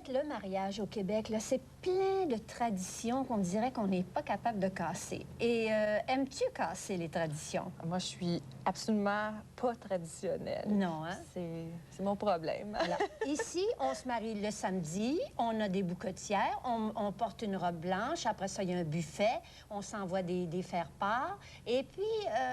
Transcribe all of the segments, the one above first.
fait, le mariage au Québec, là, c'est plein de traditions qu'on dirait qu'on n'est pas capable de casser. Et aimes-tu casser les traditions? Moi, je suis absolument pas traditionnelle. Non, hein? C'est mon problème. Alors, ici, on se marie le samedi, on a des bouquetières, on porte une robe blanche, après ça, il y a un buffet, on s'envoie des faire-part, et puis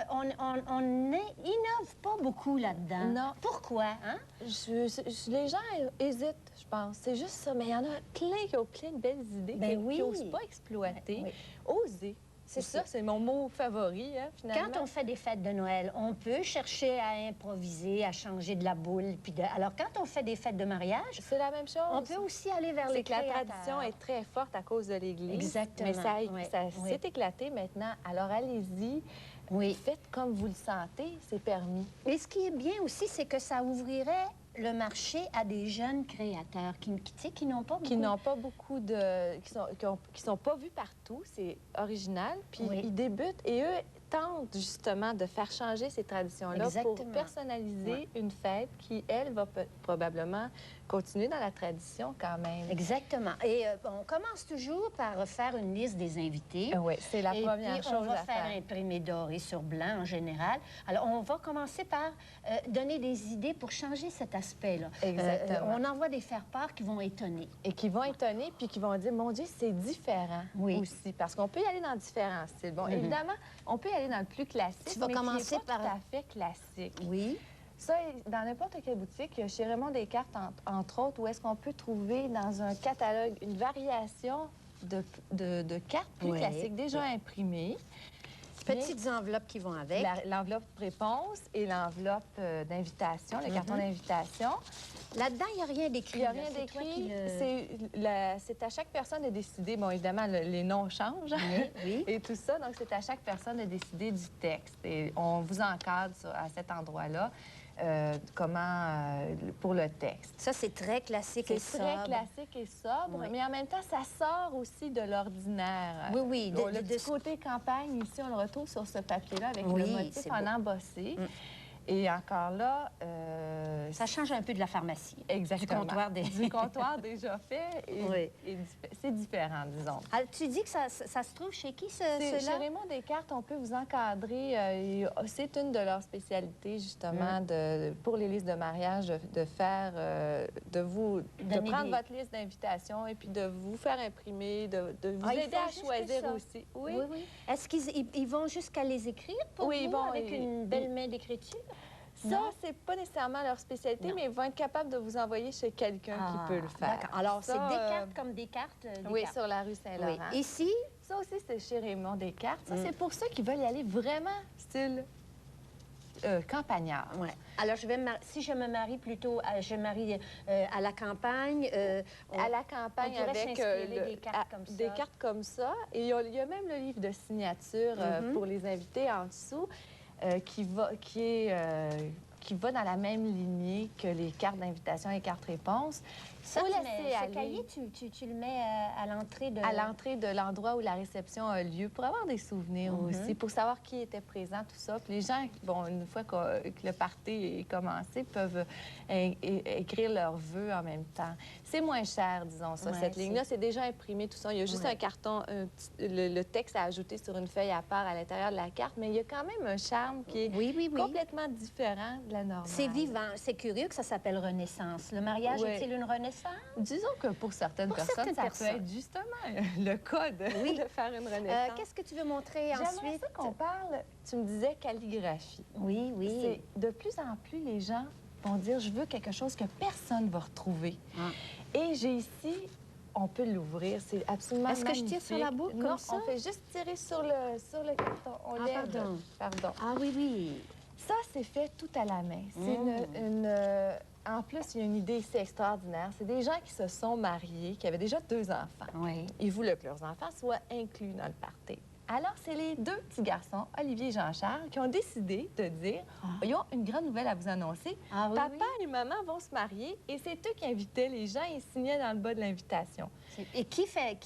on innove pas beaucoup là-dedans. Non. Pourquoi, hein? Les gens hésitent, je pense. C'est juste ça. Mais il y en a plein qui ont plein de belles idées Ben qui oui. n'osent pas exploiter. Oui. Oser. C'est ça, c'est mon mot favori, hein, finalement. Quand on fait des fêtes de Noël, on peut chercher à improviser, à changer de la boule. Alors, quand on fait des fêtes de mariage, c'est la même chose. on peut aussi aller vers les créateurs. La tradition est très forte à cause de l'Église. Exactement. Mais ça s'est éclaté maintenant. Alors, allez-y. Oui. Faites comme vous le sentez, c'est permis. Et ce qui est bien aussi, c'est que ça ouvrirait le marché à des jeunes créateurs qui n'ont pas beaucoup... Qui n'ont pas beaucoup de... qui sont pas vus partout. C'est original. Puis ils débutent et eux tentent justement de faire changer ces traditions-là pour personnaliser une fête qui, elle, va probablement continuer dans la tradition quand même. Exactement. Et on commence toujours par faire une liste des invités. Oui, c'est la première chose à faire. On va faire imprimer doré sur blanc en général. Alors, on va commencer par donner des idées pour changer cet aspect-là. Exactement. On envoie des faire-part qui vont étonner. Et qui vont étonner, puis qui vont dire, mon Dieu, c'est différent aussi. Parce qu'on peut y aller dans différents styles. Bon, évidemment, on peut y aller dans le plus classique, tu vas commencer par tout à fait classique. Oui. Ça, dans n'importe quelle boutique, chez Raymond Descartes, entre autres, où est-ce qu'on peut trouver dans un catalogue une variation de cartes plus classiques, déjà imprimées. Petites enveloppes qui vont avec. L'enveloppe réponse et l'enveloppe d'invitation, le carton d'invitation. Là-dedans, il n'y a rien d'écrit. Il n'y a rien d'écrit. C'est à chaque personne de décider. Bon, évidemment, les noms changent et tout ça. Donc, c'est à chaque personne de décider du texte. Et on vous encadre à cet endroit-là pour le texte. Ça, c'est très classique et sobre. C'est très classique et sobre, mais en même temps, ça sort aussi de l'ordinaire. Oui, oui. Le petit côté campagne, ici, on le retrouve sur ce papier-là avec le motif en embossé. Et encore là... ça change un peu de la pharmacie. Exactement. Du comptoir déjà fait. Et c'est différent, disons. Alors, tu dis que ça se trouve chez qui, ceux-là? Chez Raymond Descartes, on peut vous encadrer. C'est une de leurs spécialités, justement, pour les listes de mariage, de prendre votre liste d'invitations et puis de vous faire imprimer, de vous aider à choisir aussi. Oui. Est-ce qu'ils vont jusqu'à les écrire pour vous, avec une belle main d'écriture? Ça, c'est pas nécessairement leur spécialité, mais ils vont être capables de vous envoyer chez quelqu'un qui peut le faire. Alors, c'est des cartes comme des cartes? Oui, sur la rue Saint-Laurent. Ici? Ça aussi, c'est chez Raymond Descartes. Ça, c'est pour ceux qui veulent y aller vraiment style campagnard. Alors, si je me marie plutôt, je marie à la campagne. À la campagne avec des cartes comme ça. Des cartes comme ça. Et il y a même le livre de signature pour les invités en dessous. Qui va dans la même lignée que les cartes d'invitation et cartes réponses. Ça, ce cahier, tu le mets à l'entrée de... À l'entrée de l'endroit où la réception a lieu, pour avoir des souvenirs aussi, pour savoir qui était présent, tout ça. Puis les gens, bon, une fois que le party est commencé, peuvent écrire leurs vœux en même temps. C'est moins cher, disons ça. Cette ligne-là, c'est déjà imprimé, tout ça. Il y a juste un carton, le texte à ajouter sur une feuille à part à l'intérieur de la carte, mais il y a quand même un charme qui est complètement différent de la normale. C'est vivant. C'est curieux que ça s'appelle Renaissance. Le mariage est-il une renaissance? Disons que pour certaines personnes, ça peut être justement le cas de faire une renaissance. Qu'est-ce que tu veux montrer ensuite? J'aimerais ça qu'on parle, tu me disais calligraphie. Oui. De plus en plus, les gens vont dire, je veux quelque chose que personne ne va retrouver. Et j'ai ici, on peut l'ouvrir, c'est absolument magnifique. Est-ce que je tire sur la boucle comme ça? On fait juste tirer sur le carton. On l'aide. Pardon. Ah oui. Ça, c'est fait tout à la main. C'est en plus, il y a une idée ici extraordinaire. C'est des gens qui se sont mariés, qui avaient déjà 2 enfants. Ils voulaient que leurs enfants soient inclus dans le party. Alors, c'est les 2 petits garçons, Olivier et Jean-Charles, qui ont décidé de dire ils ont une grande nouvelle à vous annoncer. Papa et maman vont se marier et c'est eux qui invitaient les gens et signaient dans le bas de l'invitation. Et qui fait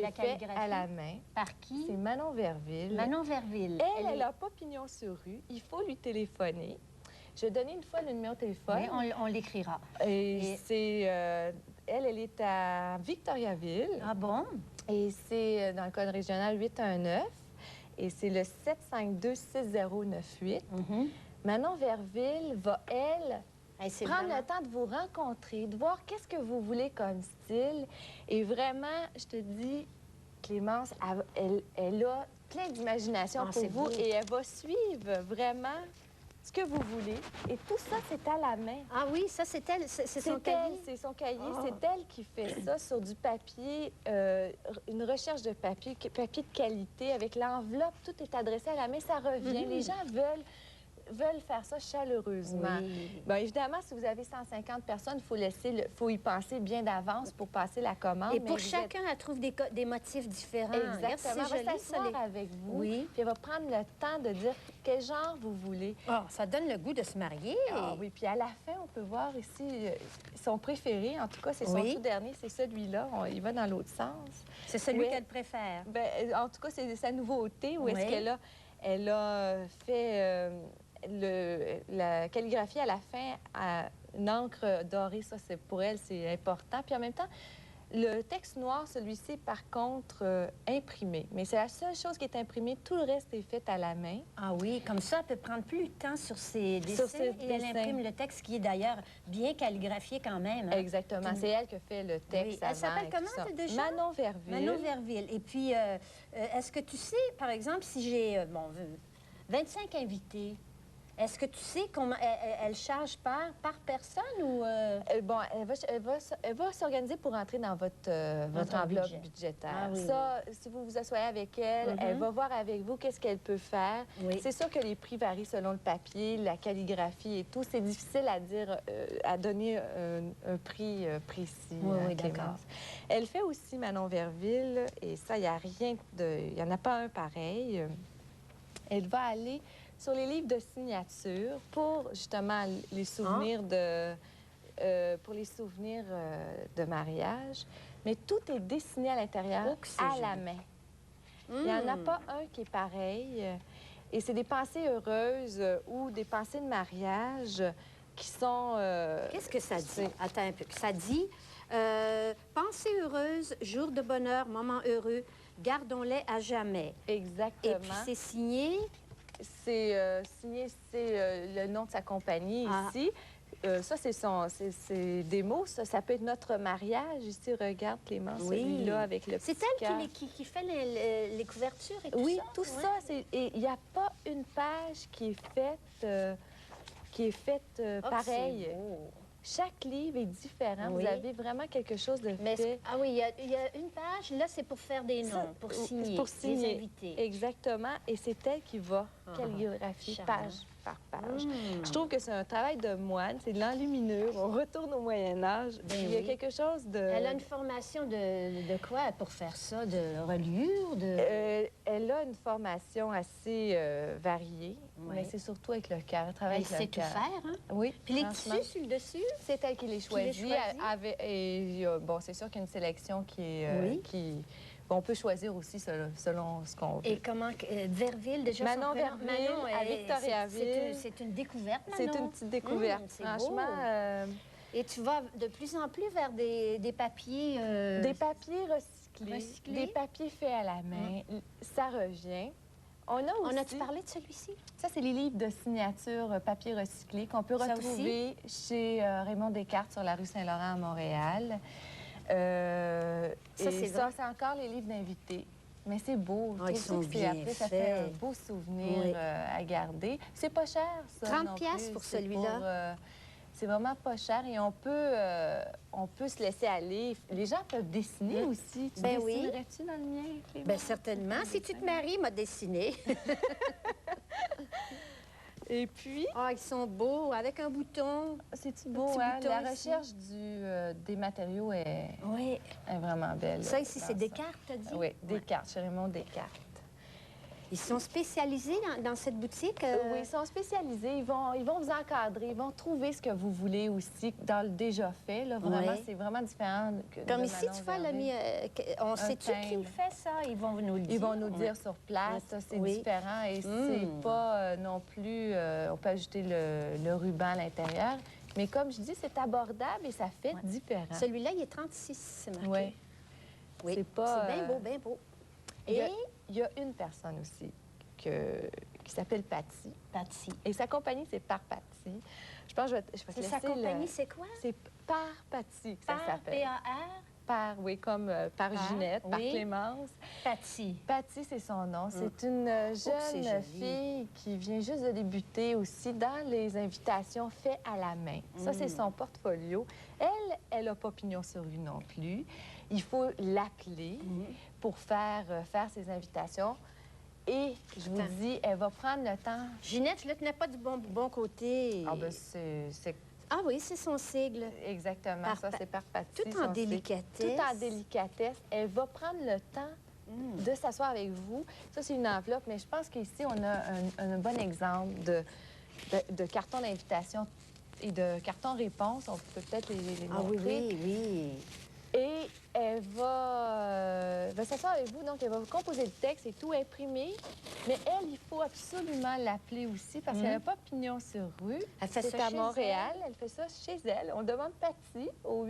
la calligraphie? À la main. Par qui? C'est Manon Verville. Manon Verville. Elle n'a pas pignon sur rue. Il faut lui téléphoner. Je vais donner une fois le numéro de téléphone. Oui, on l'écrira. Et c'est elle est à Victoriaville. Ah bon? Et c'est dans le code régional 819. Et c'est le 752-6098. Manon Verville va, elle, prendre le temps de vous rencontrer, de voir qu'est-ce que vous voulez comme style. Et vraiment, je te dis, Clémence, elle a plein d'imagination pour vous beau. et elle va suivre vraiment ce que vous voulez. Et tout ça, c'est à la main. Ah oui, ça, c'est elle, c'est son cahier? C'est son cahier. C'est elle qui fait ça sur du papier, une recherche de papier, papier de qualité, avec l'enveloppe, tout est adressé à la main, ça revient. Les gens veulent faire ça chaleureusement. Oui. Bien, évidemment, si vous avez 150 personnes, il faut y penser bien d'avance pour passer la commande. Et pour chacun, elle trouve des motifs différents. Exactement. Regarde, Elle va s'asseoir avec vous. Oui. Puis elle va prendre le temps de dire quel genre vous voulez. Oh, ça donne le goût de se marier. Ah oui, puis à la fin, on peut voir ici son préféré. En tout cas, c'est son tout dernier, c'est celui-là. Il va dans l'autre sens. C'est celui qu'elle préfère. Bien, en tout cas, c'est sa nouveauté. Où est-ce qu'elle a fait la calligraphie à la fin à une encre dorée. Ça, pour elle, c'est important. Puis en même temps, le texte noir, celui-ci, par contre, imprimé. Mais c'est la seule chose qui est imprimée. Tout le reste est fait à la main. Ah oui, comme ça, elle peut prendre plus de temps sur ses dessins et elle imprime le texte qui est d'ailleurs bien calligraphié quand même. Hein? Exactement. C'est elle qui fait le texte. Oui. Elle s'appelle comment, déjà? Manon Verville. Manon Verville. Et puis, est-ce que tu sais, par exemple, si j'ai 25 invités, est-ce que tu sais comment elle charge par personne ou... Bon, elle va s'organiser pour entrer dans votre enveloppe budgétaire. Ah, oui, ça, si vous vous asseyez avec elle, elle va voir avec vous qu'est-ce qu'elle peut faire. Oui. C'est sûr que les prix varient selon le papier, la calligraphie et tout. C'est difficile à dire, à donner un prix précis. Oui, d'accord. Elle fait aussi Manon Verville, et ça, il n'y a rien de... Il n'y en a pas un pareil. Elle va aller sur les livres de signature pour, justement, les souvenirs de mariage. Mais tout est dessiné à l'intérieur, à la main. Il n'y en a pas un qui est pareil. Et c'est des pensées heureuses ou des pensées de mariage qui sont... Qu'est-ce que ça dit? Attends un peu. Ça dit pensées heureuses, jours de bonheur, moments heureux, gardons-les à jamais. Exactement. Et puis c'est signé... C'est le nom de sa compagnie ici. Ça, c'est des mots. Ça peut être notre mariage. Ici, regarde, Clémence, celui-là avec le petit C'est elle qui fait les couvertures et tout ça? Oui, tout ça. Et il n'y a pas une page qui est faite pareille. Chaque livre est différent. Vous avez vraiment quelque chose de fait. Ah oui, il y a une page, là, c'est pour faire des noms, pour signer les invités. Exactement. Et c'est elle qui va calligraphier page par page. Je trouve que c'est un travail de moine, c'est de l'enluminure. On retourne au Moyen-Âge. Il y a quelque chose de... Elle a une formation de quoi pour faire ça? De reliure? Elle a une formation assez variée, mais c'est surtout avec le cœur. Elle travaille avec le cœur. Elle sait tout faire, hein? Oui. Puis les tissus sur le dessus? C'est elle qui les choisit. Et bon, c'est sûr qu'il y a une sélection qui est... On peut choisir aussi selon ce qu'on veut. Et comment... Verville, déjà, Manon Verville, à Victoriaville. C'est une découverte, Manon. C'est une petite découverte, franchement. Et tu vas de plus en plus vers des papiers... Des papiers recyclés, des papiers faits à la main. Ça revient. On a-tu parlé de celui-ci? Ça, c'est les livres de signature papier recyclé qu'on peut retrouver chez Raymond Descartes sur la rue Saint-Laurent à Montréal. C'est encore les livres d'invités. Mais c'est beau. Ils sont bien faits. Ça fait un beau souvenir à garder. C'est pas cher, ça. 30 piastres pour celui-là. C'est vraiment pas cher et on peut se laisser aller. Les gens peuvent dessiner aussi. Tu dessinerais-tu dans le mien, Clément? Bien, certainement. Si tu te maries, m'a dessiné. Et puis... Ah, ils sont beaux, avec un bouton. C'est-tu beau, hein? La recherche des matériaux est vraiment belle. Ça, ici, c'est Descartes, t'as dit? Oui, Descartes, chez Raymond Descartes. Ils sont spécialisés dans cette boutique? Oui, ils sont spécialisés. Ils vont vous encadrer. Ils vont trouver ce que vous voulez aussi dans le déjà fait. Là, vraiment, c'est vraiment différent Comme ici, tu vois, on sait-tu qui fait ça? Ils vont nous le dire. Ils vont nous dire sur place. Ça, c'est différent. Et c'est pas non plus... on peut ajouter le ruban à l'intérieur. Mais comme je dis, c'est abordable et ça fait différent. Celui-là, il est 36, c'est marqué. Ouais. Oui, c'est pas... bien beau, bien beau. Et il y a une personne aussi qui s'appelle Patty. Patty. Et sa compagnie, c'est Par Patty. Je pense que je vais te laisser sa compagnie, c'est quoi? C'est Par Patty que ça s'appelle. P-A-R? Par, oui, comme par Ginette, par Clémence. Patty. Patty, c'est son nom. C'est une jeune fille qui vient juste de débuter aussi dans les invitations faites à la main. Ça, c'est son portfolio. Elle n'a pas pignon sur rue non plus. Il faut l'appeler pour faire ses invitations. Et je vous dis, elle va prendre le temps. Ginette, je ne le tenais pas du bon côté. Ah, ben c'est... Ah oui, c'est son sigle. Exactement, ça, c'est Par Patty. Tout en délicatesse. Tout en délicatesse. Elle va prendre le temps de s'asseoir avec vous. Ça, c'est une enveloppe, mais je pense qu'ici, on a un bon exemple de carton d'invitation et de carton réponse. On peut peut-être les montrer. Oui. Et elle va s'asseoir avec vous, donc elle va composer le texte et tout imprimer. Mais elle, il faut absolument l'appeler aussi parce qu'elle n'a pas pignon sur rue. Elle fait ça à Montréal. Elle fait ça chez elle. On demande Patty au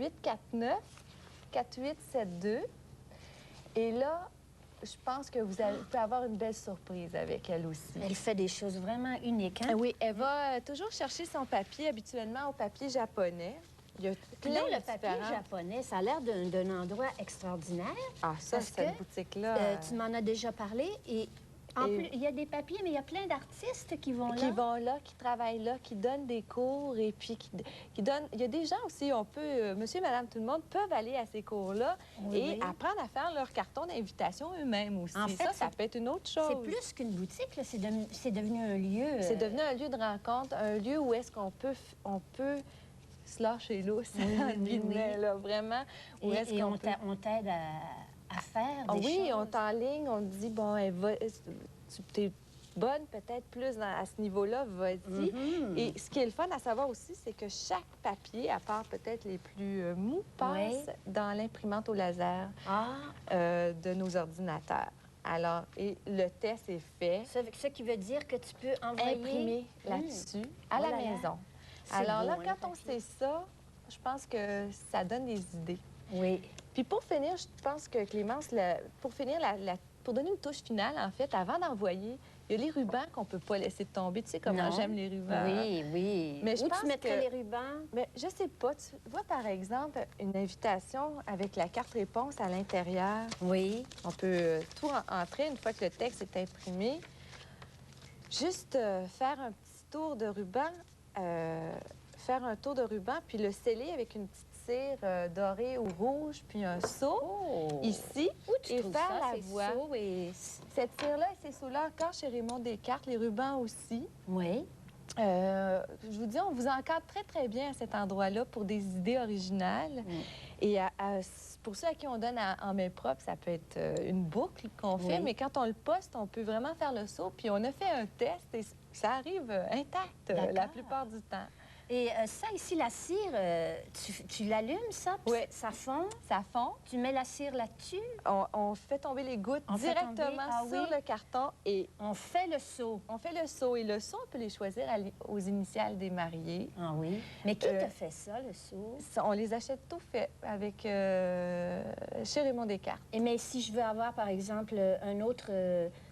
849-4872. Et là, je pense que vous pouvez avoir une belle surprise avec elle aussi. Elle fait des choses vraiment uniques, hein? Oui, elle va toujours chercher son papier, habituellement au papier japonais. Il y a plein de papier japonais, ça a l'air d'un endroit extraordinaire. Ah, ça, cette boutique-là... tu m'en as déjà parlé. Et en plus, il y a des papiers, mais il y a plein d'artistes qui vont là. Qui travaillent là, qui donnent des cours et puis qui donnent... Il y a des gens aussi, monsieur et madame, tout le monde peuvent aller à ces cours-là et apprendre à faire leur carton d'invitation eux-mêmes aussi. En fait, ça peut être une autre chose. C'est plus qu'une boutique, là. C'est devenu un lieu... C'est devenu un lieu de rencontre, un lieu où est-ce qu'on peut se lâcher lousse, là, vraiment. Et on t'aide à faire des choses. Oui, on t'enligne, on te dit, bon, tu es bonne peut-être plus à ce niveau-là, vas-y. Et ce qui est le fun à savoir aussi, c'est que chaque papier, à part peut-être les plus mous, passe dans l'imprimante au laser de nos ordinateurs. Alors, et le test est fait. Ce qui veut dire que tu peux imprimer là-dessus à la maison. Alors là, quand on sait ça, je pense que ça donne des idées. Oui. Puis pour finir, je pense que Clémence, pour donner une touche finale, en fait, avant d'envoyer, il y a les rubans qu'on ne peut pas laisser tomber. Tu sais comment j'aime les rubans. Oui. Mais où tu mettrais les rubans? Mais je sais pas. Tu vois, par exemple, une invitation avec la carte réponse à l'intérieur. Oui. On peut tout entrer une fois que le texte est imprimé. Juste faire un petit tour de ruban. Puis le sceller avec une petite cire dorée ou rouge, puis un seau ici, et faire la voix. Cette cire-là et ces seaux-là encore chez Raymond Descartes, les rubans aussi. Oui. Je vous dis, on vous encadre très, très bien à cet endroit-là pour des idées originales. Et pour ceux à qui on donne en main propre, ça peut être une boucle qu'on fait, mais quand on le poste, on peut vraiment faire le saut. Puis on a fait un test et ça arrive intact la plupart du temps. Et ça, ici, la cire, tu l'allumes, ça? Oui. Ça fond? Ça fond. Tu mets la cire là-dessus? On fait tomber les gouttes directement sur le carton et... On fait le seau. On fait le seau. Et le seau, on peut les choisir aux initiales des mariés. Ah oui? Mais qui t'a fait ça, le seau? On les achète tout fait avec chez Raymond Descartes. Et mais si je veux avoir, par exemple, un autre...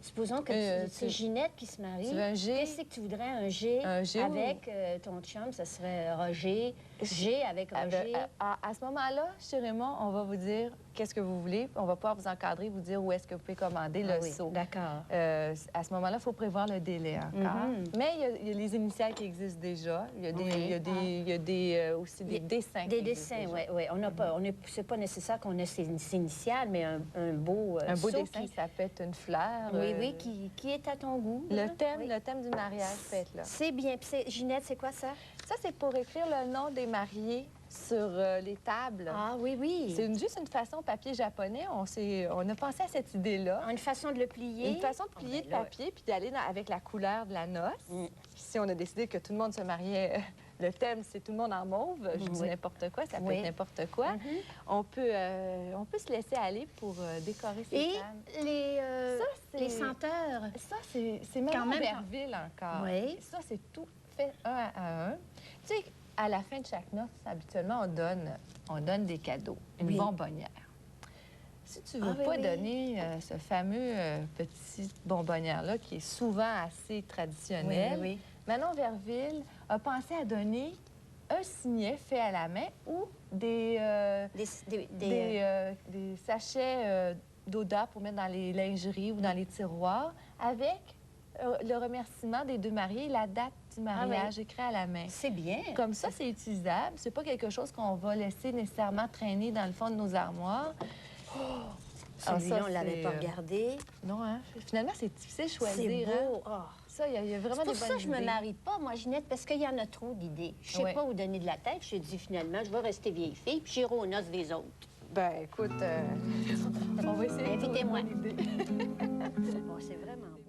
supposons que c'est Ginette qui se marie. Tu veux un G? Qu'est-ce que tu voudrais, un G avec ton chum? Ça serait Roger. G avec Roger. À ce moment-là, chez Raymond, on va vous dire qu'est-ce que vous voulez. On va pouvoir vous encadrer, vous dire où est-ce que vous pouvez commander le seau. D'accord. À ce moment-là, il faut prévoir le délai encore. Mais il y a les initiales qui existent déjà. Il y a aussi des dessins. Des dessins, oui. C'est pas nécessaire qu'on ait ces initiales, mais un beau un beau dessin, ça peut être une fleur. Oui, qui est à ton goût. Le thème du mariage peut être là. C'est bien. Ginette, c'est quoi ça? Ça, c'est pour écrire le nom des mariés sur les tables. Ah oui. C'est juste une façon papier japonais. On a pensé à cette idée-là. Une façon de le plier. Une façon de plier de papier puis d'aller avec la couleur de la noce. Si on a décidé que tout le monde se mariait, le thème, c'est tout le monde en mauve. Je dis n'importe quoi, ça peut être n'importe quoi. On peut se laisser aller pour décorer ces tables. Et les senteurs? Ça, c'est même Berville encore. Oui. Ça, c'est tout fait un à un. Tu sais, à la fin de chaque noce, habituellement, on donne des cadeaux, une Oui. bonbonnière. Si tu veux Ah, oui, pas oui. donner ce fameux petit bonbonnière-là, qui est souvent assez traditionnel, Oui, oui, oui. Manon Verville a pensé à donner un signet fait à la main ou des sachets d'eau-d'art pour mettre dans les lingeries ou dans les tiroirs avec le remerciement des deux mariés et la date du mariage écrit à la main. C'est bien. Comme ça, c'est utilisable. C'est pas quelque chose qu'on va laisser nécessairement traîner dans le fond de nos armoires. Alors Celui-là, ça, on ne l'avait c'est, pas regardé. Non, hein? Finalement, c'est difficile de choisir. C'est beau. Hein? Ah. Ça, il y a vraiment C'est pour des ça bonnes que je me idées. marie pas, moi, Ginette, parce qu'il y en a trop d'idées. Je sais Oui. pas où donner de la tête. Je dit finalement, je vais rester vieille fille, puis j'irai aux noces des autres. Ben, écoute, on va essayer de trouver Invitez-moi. une bonne idée. Bon, c'est vraiment beau.